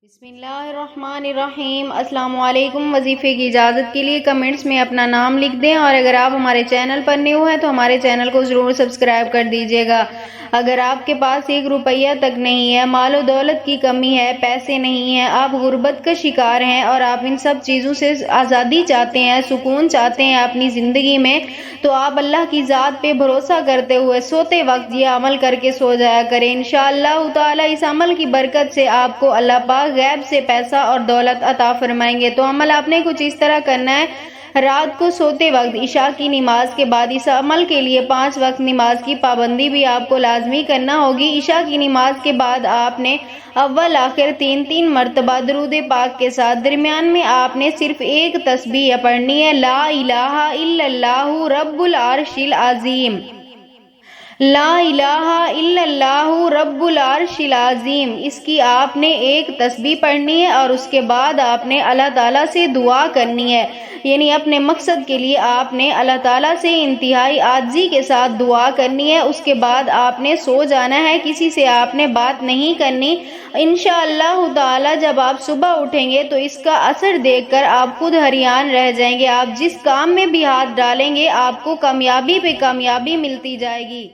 بسم اللہ الرحمن الرحیم۔ السلام علیکم۔ وظیفے کی اجازت کے لیے کمنٹس میں اپنا نام لکھ دیں، اور اگر آپ ہمارے چینل پر نیو ہیں تو ہمارے چینل کو ضرور سبسکرائب کر دیجیے گا۔ اگر آپ کے پاس 1 روپیہ تک نہیں ہے، مال و دولت کی کمی ہے، پیسے نہیں ہیں، آپ غربت کا شکار ہیں اور آپ ان سب چیزوں سے آزادی چاہتے ہیں، سکون چاہتے ہیں اپنی زندگی میں، تو آپ اللہ کی ذات پہ بھروسہ کرتے ہوئے سوتے وقت یہ عمل کر کے سو جایا کریں۔ انشاءاللہ تعالی اس عمل کی برکت سے آپ کو اللہ پاک غیب سے پیسہ اور دولت عطا فرمائیں گے۔ تو عمل آپ نے کچھ اس طرح کرنا ہے، رات کو سوتے وقت عشاء کی نماز کے بعد اس عمل کے لیے 5 وقت نماز کی پابندی بھی آپ کو لازمی کرنا ہوگی۔ عشاء کی نماز کے بعد آپ نے اول آخر 3 مرتبہ درود پاک کے ساتھ درمیان میں آپ نے صرف ایک تسبیح پڑھنی ہے، لا الہ الا اللہ رب العرش العظیم، لا الہ الا اللہ رب العرش العظیم۔ اس کی آپ نے ایک تسبیح پڑھنی ہے اور اس کے بعد آپ نے اللہ تعالیٰ سے دعا کرنی ہے، یعنی اپنے مقصد کے لیے آپ نے اللہ تعالیٰ سے انتہائی عاجزی کے ساتھ دعا کرنی ہے۔ اس کے بعد آپ نے سو جانا ہے، کسی سے آپ نے بات نہیں کرنی۔ انشاءاللہ تعالیٰ جب آپ صبح اٹھیں گے تو اس کا اثر دیکھ کر آپ خود حیران رہ جائیں گے۔ آپ جس کام میں بھی ہاتھ ڈالیں گے آپ کو کامیابی پہ کامیابی ملتی جائے گی۔